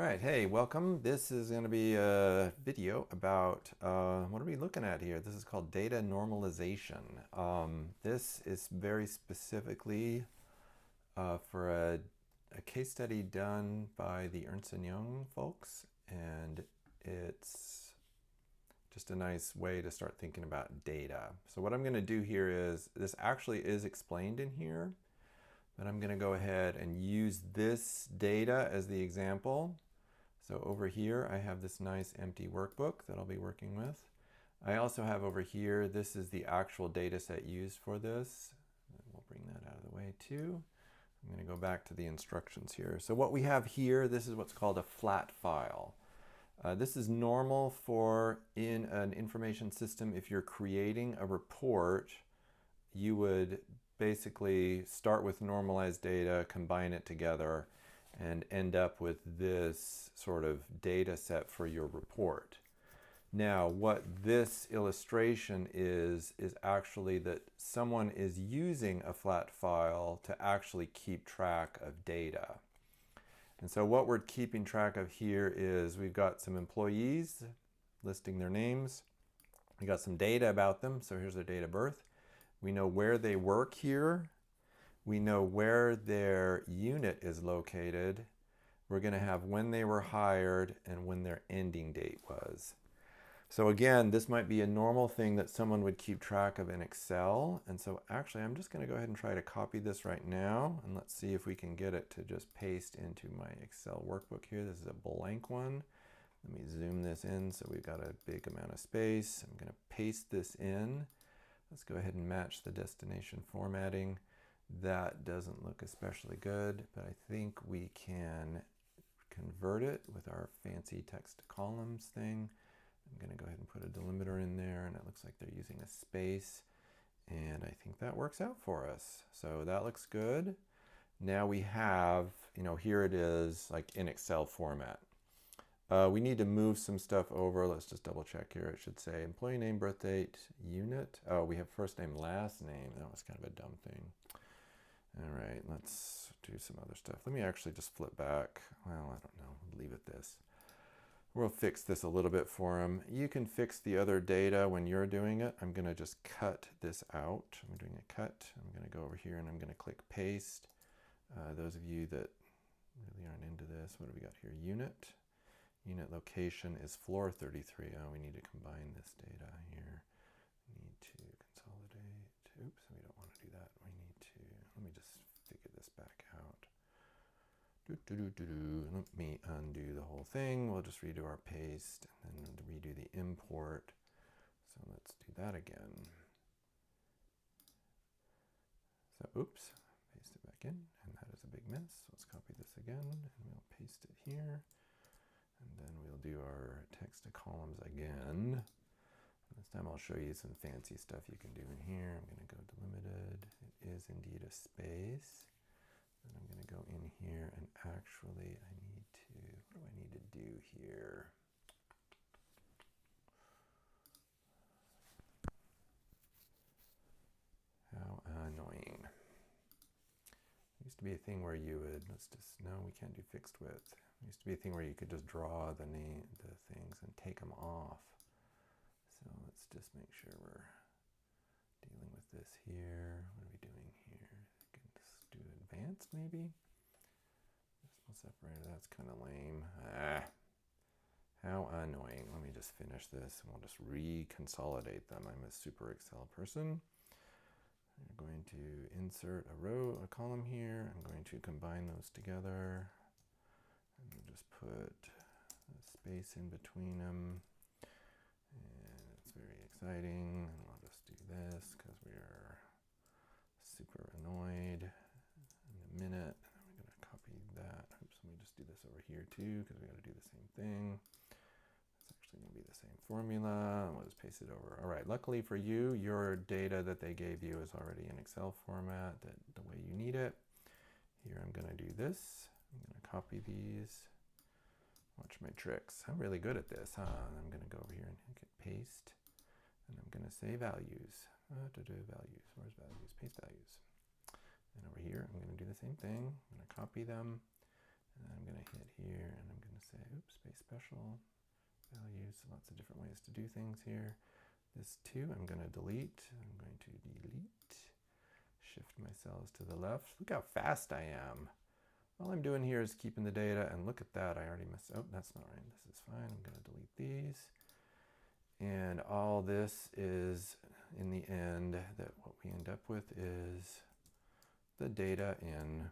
All right, hey, welcome. This is going to be a video about what are we looking at here? This is called data normalization. This is very specifically for a case study done by the Ernst & Young folks, and it's just a nice way to start thinking about data. So what I'm going to do here is, this actually is explained in here, but I'm going to go ahead and use this data as the example. So over here, I have this nice empty workbook that I'll be working with. I also have over here, this is the actual data set used for this. And we'll bring that out of the way too. I'm going to go back to the instructions here. So what we have here, this is what's called a flat file. This is normal for in an information system. If you're creating a report, you would basically start with normalized data, combine it together, and end up with this sort of data set for your report. Now, what this illustration is actually that someone is using a flat file to actually keep track of data. And so what we're keeping track of here is we've got some employees listing their names. We got some data about them. So here's their date of birth. We know where they work here. We know where their unit is located. We're going to have when they were hired and when their ending date was. So again, this might be a normal thing that someone would keep track of in Excel. And so actually, I'm just going to go ahead and try to copy this right now. And let's see if we can get it to just paste into my Excel workbook here. This is a blank one. Let me zoom this in so we've got a big amount of space. I'm going to paste this in. Let's go ahead and match the destination formatting. That doesn't look especially good, but I think we can convert it with our fancy text to columns thing. I'm going to go ahead and put a delimiter in there, and it looks like they're using a space, and I think that works out for us. So that looks good. Now we have, here it is like in Excel format. We need to move some stuff over. Let's just double check here. It should say employee name, birth date, unit. Oh, we have first name, last name. That was kind of a dumb thing. All right, let's do some other stuff. Let me actually just flip back. Well, I don't know, leave it this. We'll fix this a little bit for him. You can fix the other data when you're doing it. I'm gonna just cut this out. I'm doing a cut. I'm gonna go over here and I'm gonna click paste. Those of you that really aren't into this, what do we got here? Unit. Unit location is floor 33. Oh, we need to combine this data here. We need to consolidate. Oops, we don't want to do that. We need to, let me just figure this back out. Let me undo the whole thing. We'll just redo our paste and then redo the import. So let's do that again. So oops, paste it back in, and that is a big mess. Let's copy this again and we'll paste it here. And then we'll do our text to columns again. This time I'll show you some fancy stuff you can do in here. I'm going to go delimited. It is indeed a space. Then I'm going to go in here and actually I need to, what do I need to do here? How annoying. It used to be a thing where you would, no, we can't do fixed width. It used to be a thing where you could just draw the things and take them off. So let's just make sure we're dealing with this here. What are we doing here? I can just do advanced maybe. Decimal separator, that's kind of lame. How annoying. Let me just finish this and we'll just reconsolidate them. I'm a super Excel person. I'm going to insert a column here. I'm going to combine those together. And we'll just put a space in between them. And it's very exciting. And I'll just do this because we are super annoyed in a minute. And then we're going to copy that. Oops, let me just do this over here too because we got to do the same thing. It's actually going to be the same formula. And we'll just paste it over. All right, luckily for you, your data that they gave you is already in Excel format, the way you need it. Here I'm going to do this. I'm going to copy these. Watch my tricks. I'm really good at this, huh? And I'm going to go over here and hit paste. And I'm going to say values. Values. Where's values? Paste values. And over here, I'm going to do the same thing. I'm going to copy them. And then I'm going to hit here and I'm going to say space special, values, lots of different ways to do things here. This 2 I'm going to delete. I'm going to delete, shift my cells to the left. Look how fast I am. All I'm doing here is keeping the data, and look at that, I already missed, oh, that's not right, this is fine, I'm gonna delete these. And all this is, in the end, that what we end up with is the data in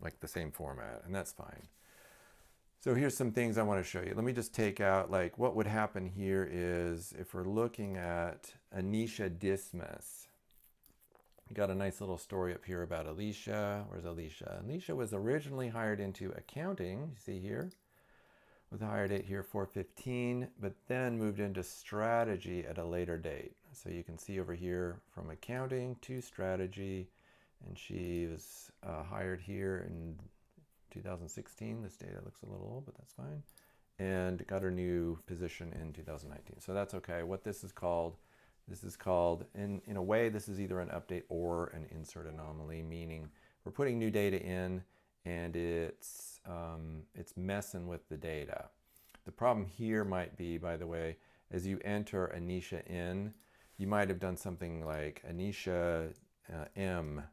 like the same format, and that's fine. So here's some things I want to show you. Let me just take out, like, what would happen here is if we're looking at Anisha Dismas. We got a nice little story up here about Alicia. Where's Alicia? Alicia was originally hired into accounting, you see here, with a hire date here 4/15, but then moved into strategy at a later date. So you can see over here from accounting to strategy, and she was hired here in 2016. This data looks a little old, but that's fine. And got her new position in 2019. So that's okay. What this is called, in a way, this is either an update or an insert anomaly, meaning we're putting new data in and it's messing with the data. The problem here might be, by the way, as you enter Anisha in, you might have done something like Anisha M.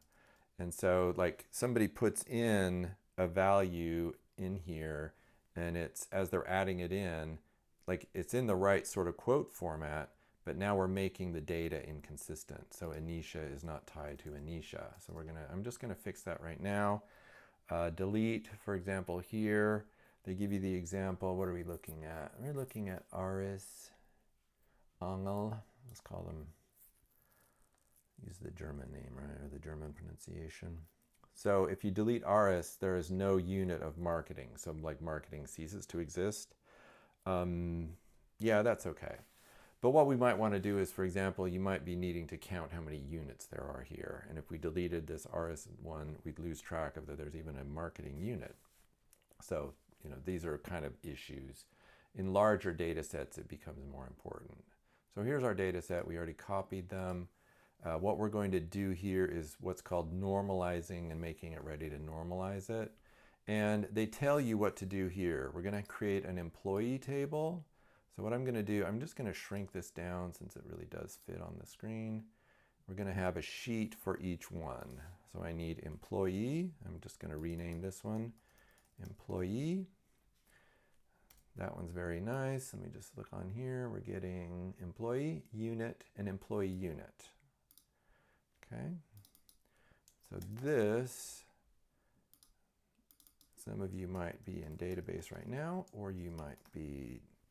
And so like somebody puts in a value in here, and it's, as they're adding it in, like it's in the right sort of quote format, but now we're making the data inconsistent. So Anisha is not tied to Anisha. So I'm just gonna fix that right now. Delete, for example, here, they give you the example. What are we looking at? We're looking at Aris, Angel, let's call them, use the German name, right, or the German pronunciation. So if you delete Aris, there is no unit of marketing. So like marketing ceases to exist. Yeah, that's okay. But what we might want to do is, for example, you might be needing to count how many units there are here. And if we deleted this RS1, we'd lose track of that there's even a marketing unit. So, you know, these are kind of issues. In larger data sets, it becomes more important. So here's our data set. We already copied them. What we're going to do here is what's called normalizing and making it ready to normalize it. And they tell you what to do here. We're going to create an employee table. So what I'm going to do, I'm just going to shrink this down since it really does fit on the screen. We're going to have a sheet for each one. So I need employee. I'm just going to rename this one employee. That one's very nice. Let me just look on here. We're getting employee, unit, and employee unit. Okay. So this, some of you might be in database right now, or you might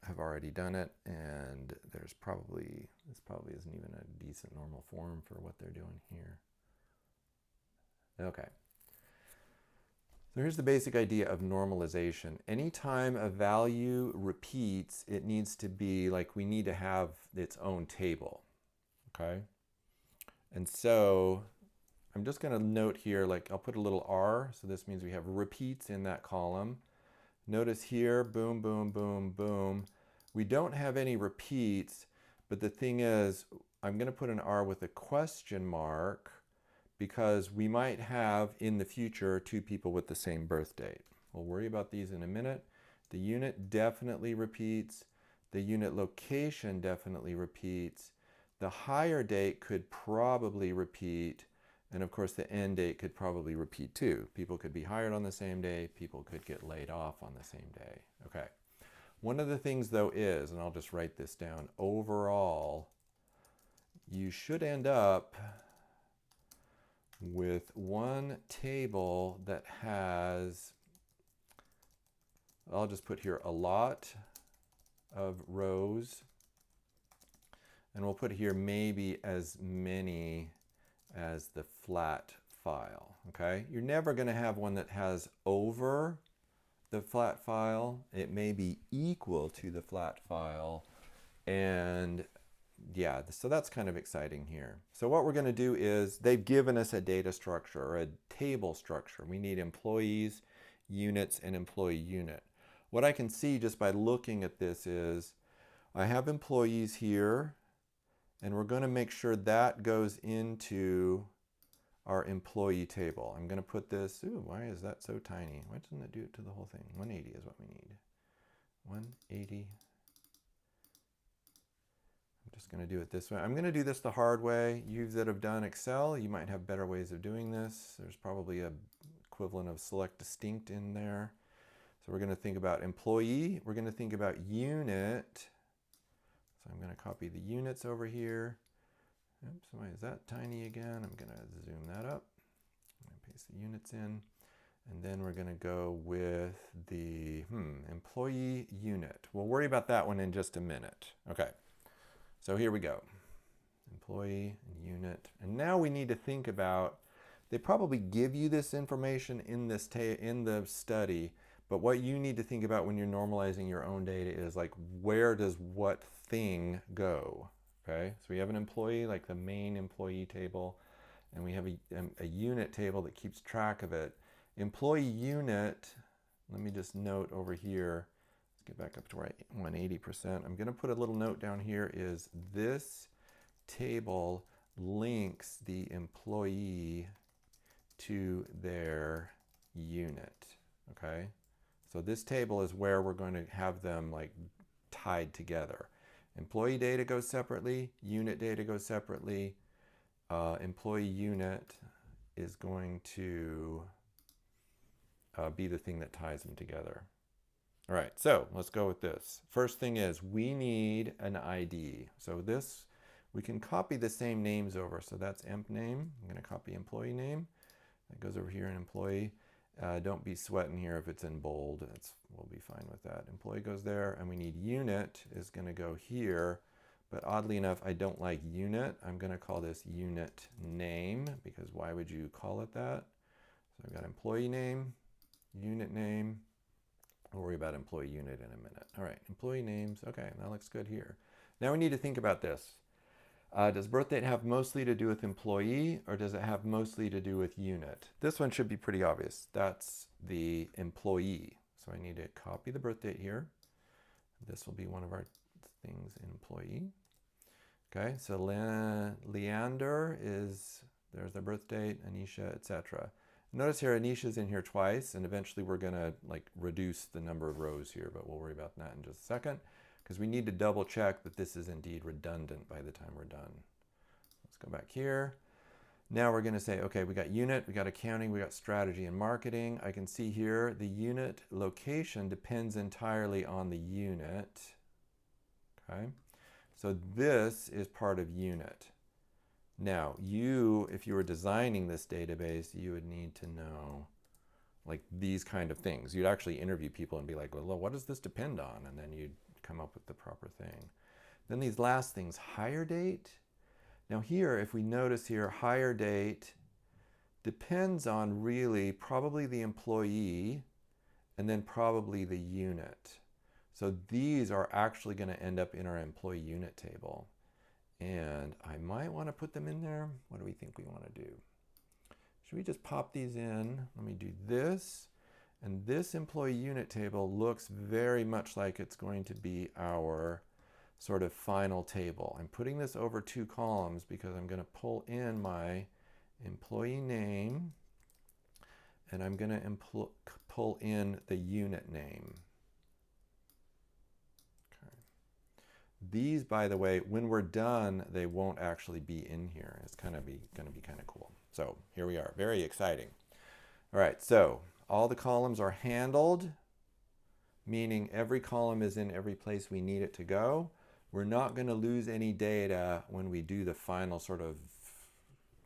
have already done it, and this probably isn't even a decent normal form for what they're doing here. Okay. So here's the basic idea of normalization. Anytime a value repeats, it needs to be like, we need to have its own table, okay? And so I'm just gonna note here, like I'll put a little R, so this means we have repeats in that column. Notice here, boom, boom, boom, boom. We don't have any repeats, but the thing is, I'm gonna put an R with a question mark because we might have in the future 2 people with the same birth date. We'll worry about these in a minute. The unit definitely repeats. The unit location definitely repeats. The hire date could probably repeat. And of course, the end date could probably repeat too. People could be hired on the same day. People could get laid off on the same day. Okay. One of the things though is, and I'll just write this down, overall, you should end up with one table that has, I'll just put here a lot of rows, and we'll put here maybe as many as the flat file, okay? You're never gonna have one that has over the flat file. It may be equal to the flat file, and yeah, so that's kind of exciting here. So what we're gonna do is, they've given us a data structure or a table structure. We need employees, units, and employee unit. What I can see just by looking at this is, I have employees here, and we're gonna make sure that goes into our employee table. I'm gonna put this, ooh, why is that so tiny? Why doesn't it do it to the whole thing? 180 is what we need. 180. I'm just going to do it this way. I'm going to do this the hard way. You that have done Excel, you might have better ways of doing this. There's probably a equivalent of select distinct in there. So we're going to think about employee. We're going to think about unit. So I'm going to copy the units over here. Oops, why is that tiny again? I'm going to zoom that up. I'm going to paste the units in. And then we're going to go with the employee unit. We'll worry about that one in just a minute. Okay, so here we go. Employee unit. And now we need to think about, they probably give you this information in this in the study, but what you need to think about when you're normalizing your own data is like, where does what thing go? Okay, so we have an employee, like the main employee table, and we have a unit table that keeps track of it. Employee unit, let me just note over here, let's get back up to our 180%. I'm going to put a little note down here, is this table links the employee to their unit. Okay, so this table is where we're going to have them like tied together. Employee data goes separately, unit data goes separately. Employee unit is going to be the thing that ties them together. All right, so let's go with this. First thing is we need an ID. So this, we can copy the same names over. So that's emp name. I'm going to copy employee name. That goes over here in employee. Don't be sweating here if it's in bold. We'll be fine with that. Employee goes there, and we need unit is going to go here. But oddly enough, I don't like unit. I'm going to call this unit name, because why would you call it that? So I've got employee name, unit name. We'll worry about employee unit in a minute. All right, employee names. Okay, that looks good here. Now we need to think about this. Does birth date have mostly to do with employee, or does it have mostly to do with unit? This one should be pretty obvious. That's the employee. So I need to copy the birth date here. This will be one of our things in employee. Okay, so Leander is, there's their birth date, Anisha, etc. Notice here Anisha's in here twice, and eventually we're going to like reduce the number of rows here, but we'll worry about that in just a second, because we need to double check that this is indeed redundant by the time we're done. Let's go back here. Now we're going to say, okay, we got unit, we got accounting, we got strategy and marketing. I can see here the unit location depends entirely on the unit. Okay, so this is part of unit. Now, if you were designing this database, you would need to know like these kind of things. You'd actually interview people and be like, well, what does this depend on? And then you'd come up with the proper thing. Then these last things, hire date. Now here, if we notice here, hire date depends on really probably the employee and then probably the unit. So these are actually going to end up in our employee unit table. And I might want to put them in there. What do we think we want to do? Should we just pop these in? Let me do this. And this employee unit table looks very much like it's going to be our sort of final table. I'm putting this over 2 columns because I'm going to pull in my employee name, and I'm going to pull in the unit name. These, by the way, when we're done, they won't actually be in here. It's going to be kind of cool. So here we are, very exciting. All right, so all the columns are handled, meaning every column is in every place we need it to go. We're not going to lose any data when we do the final sort of,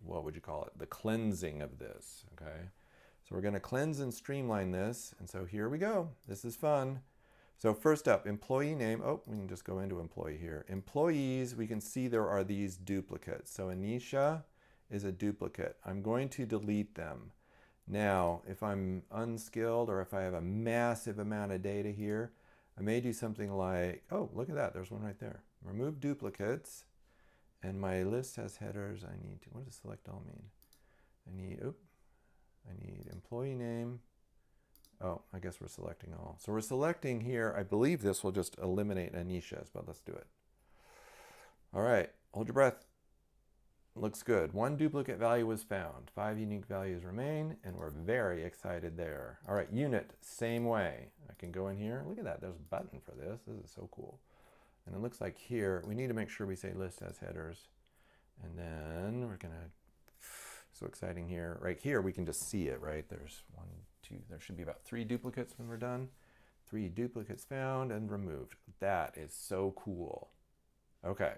what would you call it, the cleansing of this, okay? So we're going to cleanse and streamline this, and so here we go. This is fun. So first up, employee name. Oh, we can just go into employee here. Employees, we can see there are these duplicates. So Anisha is a duplicate. I'm going to delete them. Now, if I'm unskilled or if I have a massive amount of data here, I may do something like, oh, look at that. There's one right there. Remove duplicates. And my list has headers. I need to, what does select all mean? I need employee name. Oh, I guess we're selecting all. So we're selecting here. I believe this will just eliminate Anisha's, but let's do it. All right, hold your breath. looks good. One duplicate value was found. 5 unique values remain, and we're very excited there. All right, unit, same way. I can go in here. Look at that. There's a button for this. This is so cool. And it looks like here, we need to make sure we say list as headers. And then we're going to, so exciting here. Right here, we can just see it, right? There's 1, 2, there should be about 3 duplicates when we're done. 3 duplicates found and removed. That is so cool. Okay.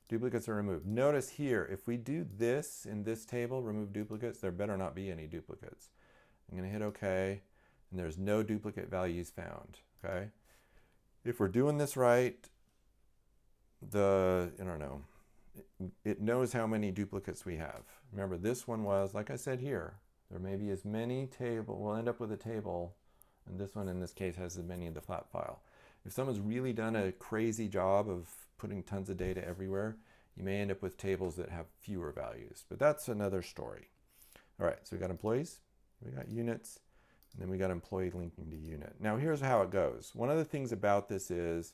Duplicates are removed. Notice here, if we do this in this table, remove duplicates, there better not be any duplicates. I'm going to hit OK, and there's no duplicate values found. Okay. If we're doing this right, I don't know, it knows how many duplicates we have. Remember, this one was, like I said here, there may be as many table, we'll end up with a table, and this one in this case has as many in the flat file. If someone's really done a crazy job of putting tons of data everywhere, you may end up with tables that have fewer values, but that's another story. All right, so we got employees, we got units, and then we got employee linking to unit. Now here's how it goes. One of the things about this is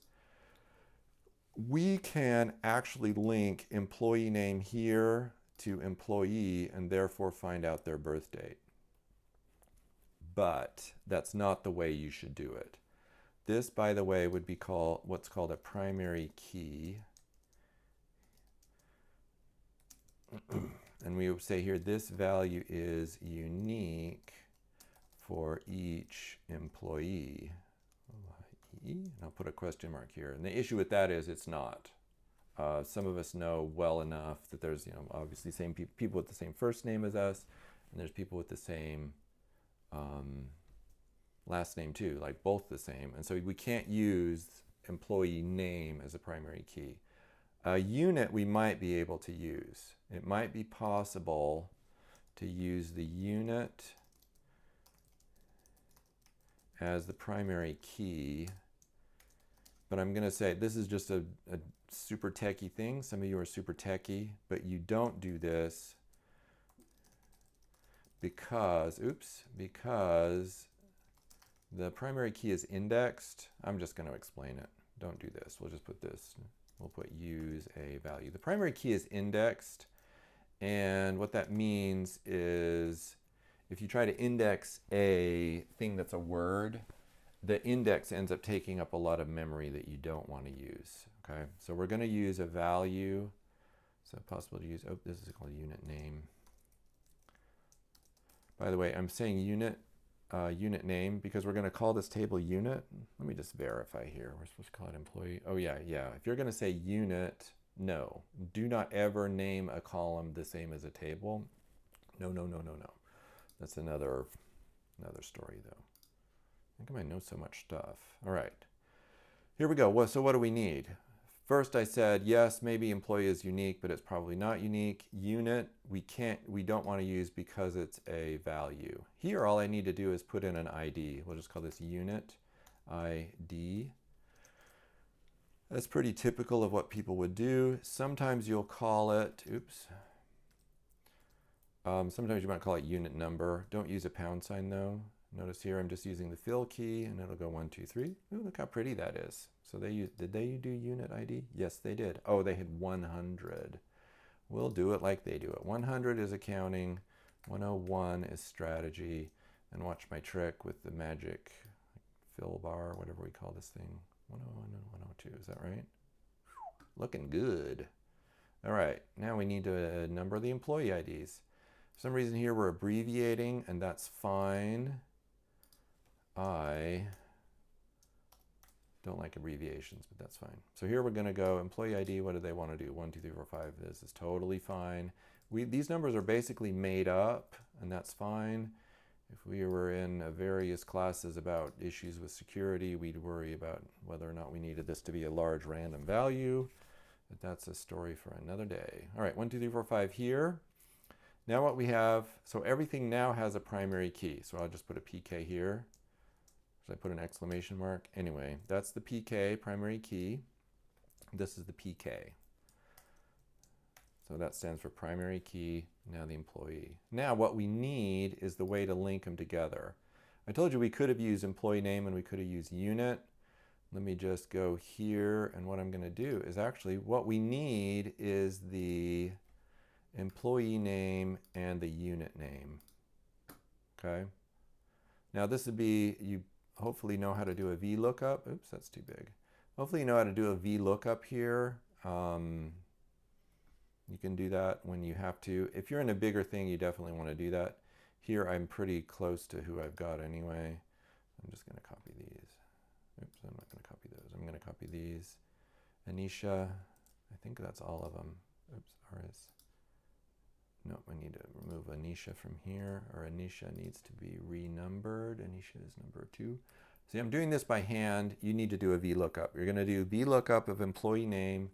we can actually link employee name here to employee and therefore find out their birth date. But that's not the way you should do it. This, by the way, would be called what's called a primary key. And we would say here, this value is unique for each employee. And I'll put a question mark here. And the issue with that is it's not. Some of us know well enough that there's, obviously same people with the same first name as us, and there's people with the same last name too, like both the same. And so we can't use employee name as a primary key. A unit we might be able to use. It might be possible to use the unit as the primary key, but I'm going to say this is just a super techie thing. Some of you are super techie, but you don't do this because the primary key is indexed. I'm just going to explain it. Don't do this. We'll just put this. We'll put use a value. The primary key is indexed, and what that means is if you try to index a thing that's a word, the index ends up taking up a lot of memory that you don't want to use. Okay, so we're going to use a value. So possible to use, this is called unit name. By the way, I'm saying unit name because we're going to call this table unit. Let me just verify here. We're supposed to call it employee. Oh yeah. If you're going to say unit, no. Do not ever name a column the same as a table. No. That's another story though. I think I might know so much stuff. All right. Here we go. So what do we need? First I said, yes, maybe employee is unique, but it's probably not unique. Unit, we don't want to use because it's a value. Here, all I need to do is put in an ID. We'll just call this unit ID. That's pretty typical of what people would do. Sometimes you'll call it, sometimes you might call it unit number. Don't use a pound sign though. Notice here I'm just using the fill key and it'll go 1, 2, 3. Ooh, look how pretty that is. So did they do unit ID? Yes, they did. Oh, they had 100. We'll do it like they do it. 100 is accounting, 101 is strategy, and watch my trick with the magic fill bar, whatever we call this thing. 101 and 102, is that right? Looking good. All right, now we need to number the employee IDs. For some reason here we're abbreviating, and that's fine. I don't like abbreviations, but that's fine. So here we're going to go employee ID. What do they want to do? 1, 2, 3, 4, 5. This is totally fine. These numbers are basically made up, and that's fine. If we were in various classes about issues with security, we'd worry about whether or not we needed this to be a large random value. But that's a story for another day. All right, 1, 2, 3, 4, 5 here. Now what we have, so everything now has a primary key. So I'll just put a PK here. Should I put an exclamation mark? Anyway, that's the PK, primary key. This is the PK. So that stands for primary key, now the employee. Now what we need is the way to link them together. I told you we could have used employee name and we could have used unit. Let me just go here, and what I'm going to do is actually what we need is the employee name, and the unit name. Okay. Now this would be, you hopefully know how to do a VLOOKUP. Oops, that's too big. Hopefully you know how to do a VLOOKUP here. You can do that when you have to. If you're in a bigger thing, you definitely want to do that. Here I'm pretty close to who I've got anyway. I'm just going to copy these. Oops, I'm not going to copy those. I'm going to copy these. Anisha, I think that's all of them. Oops, RS. Nope, I need to remove Anisha from here, or Anisha needs to be renumbered. Anisha is number 2. See, I'm doing this by hand. You need to do a VLOOKUP. You're going to do VLOOKUP of employee name,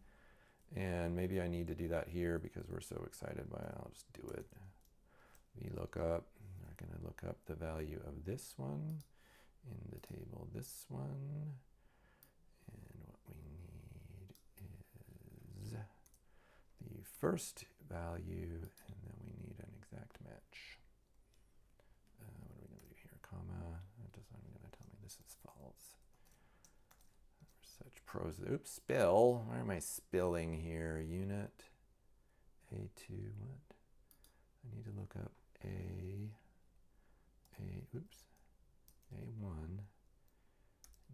and maybe I need to do that here because we're so excited by it. I'll just do it. VLOOKUP. We're going to look up the value of this one in the table, this one. And what we need is the first value, and then we need an exact match. What are we going to do here? Comma. That doesn't going to tell me this is false. We're such pros. Oops, spill. Why am I spilling here? Unit A2. What? I need to look up oops, A1,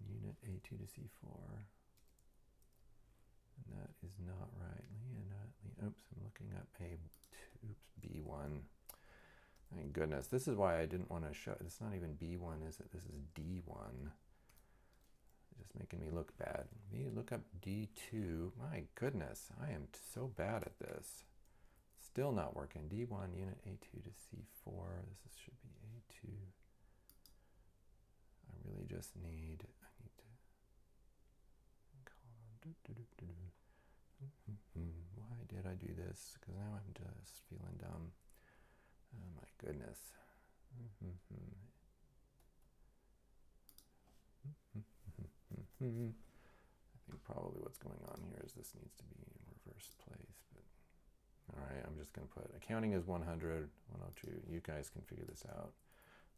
unit A2 to C4. And that is not right. Oops, I'm looking up B1. Thank goodness. This is why I didn't want to show. It's not even B1, is it? This is D1. Just making me look bad. Look up D2. My goodness, I am so bad at this. Still not working. D1, unit A2 to C4. This should be A2. I really just need to why did I do this? Because now I'm just feeling dumb. Oh my goodness. I think probably what's going on here is this needs to be in reverse place. But all right, I'm just going to put accounting is 100, 102. You guys can figure this out.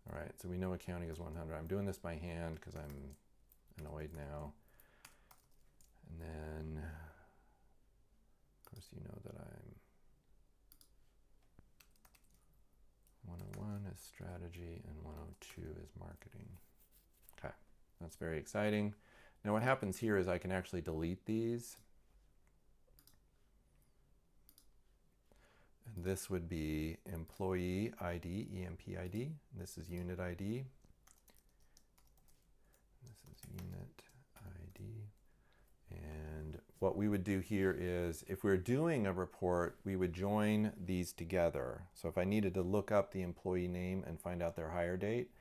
All right, so we know accounting is 100. I'm doing this by hand because I'm annoyed now. And then, of course, you know that I'm 101 is strategy and 102 is marketing. Okay, that's very exciting. Now what happens here is I can actually delete these. And this would be employee ID, EMP ID. This is unit ID. This is unit ID. And what we would do here is, if we're doing a report, we would join these together. So if I needed to look up the employee name and find out their hire date,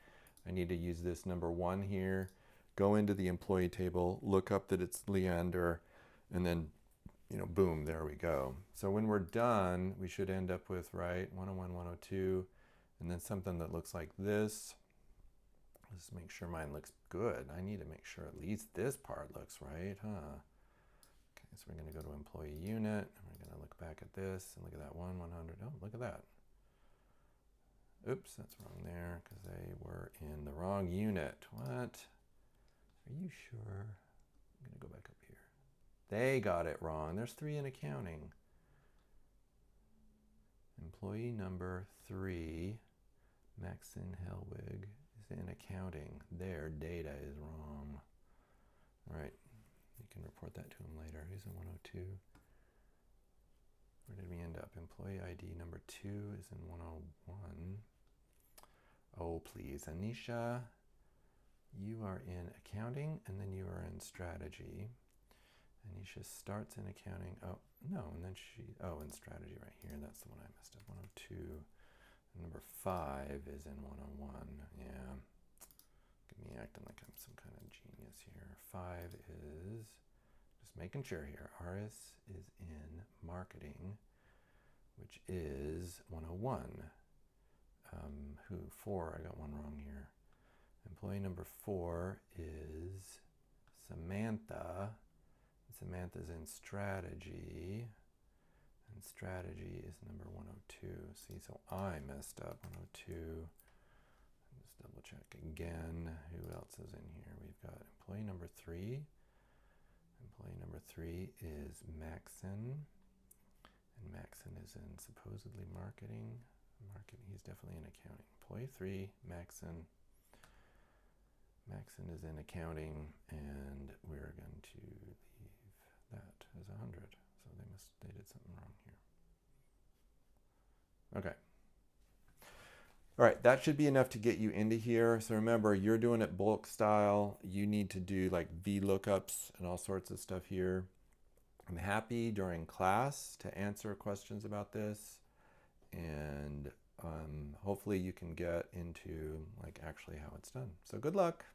I need to use this number 1 here, go into the employee table, look up that it's Leander, and then, boom, there we go. So when we're done, we should end up with, 101, 102, and then something that looks like this. Let's make sure mine looks good. I need to make sure at least this part looks right, huh? Okay, so we're going to go to employee unit, and we're going to look back at this, and look at that 100. Oh, look at that. Oops, that's wrong there, because they were in the wrong unit. What? Are you sure? I'm going to go back up here. They got it wrong. There's 3 in accounting. Employee number 3, Maxon Helwig, is in accounting. Their data is wrong. All right, you can report that to him later. He's in 102. Where did we end up? Employee ID number 2 is in 101. Oh, please, Anisha, you are in accounting, and then you are in strategy. Anisha starts in accounting. Oh, no, and then in strategy right here. That's the one I messed up. 102. And number 5 is in 101. Yeah. Get me acting like I'm some kind of genius here. 5 is, just making sure here, RS is in marketing, which is 101. 4, I got one wrong here. Employee number 4 is Samantha. Samantha's in strategy, and strategy is number 102. See, so I messed up 102. Let's double check again. Who else is in here? We've got employee number 3. Employee number 3 is Maxon, And Maxon is in supposedly marketing. He's definitely in accounting. Employee 3, Maxon. Maxon is in accounting, and we're going to leave that as 100. So they did something wrong here. Okay. All right, that should be enough to get you into here. So remember, you're doing it bulk style. You need to do like VLOOKUPs and all sorts of stuff here. I'm happy during class to answer questions about this, and hopefully you can get into like actually how it's done. So good luck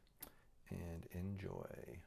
and enjoy.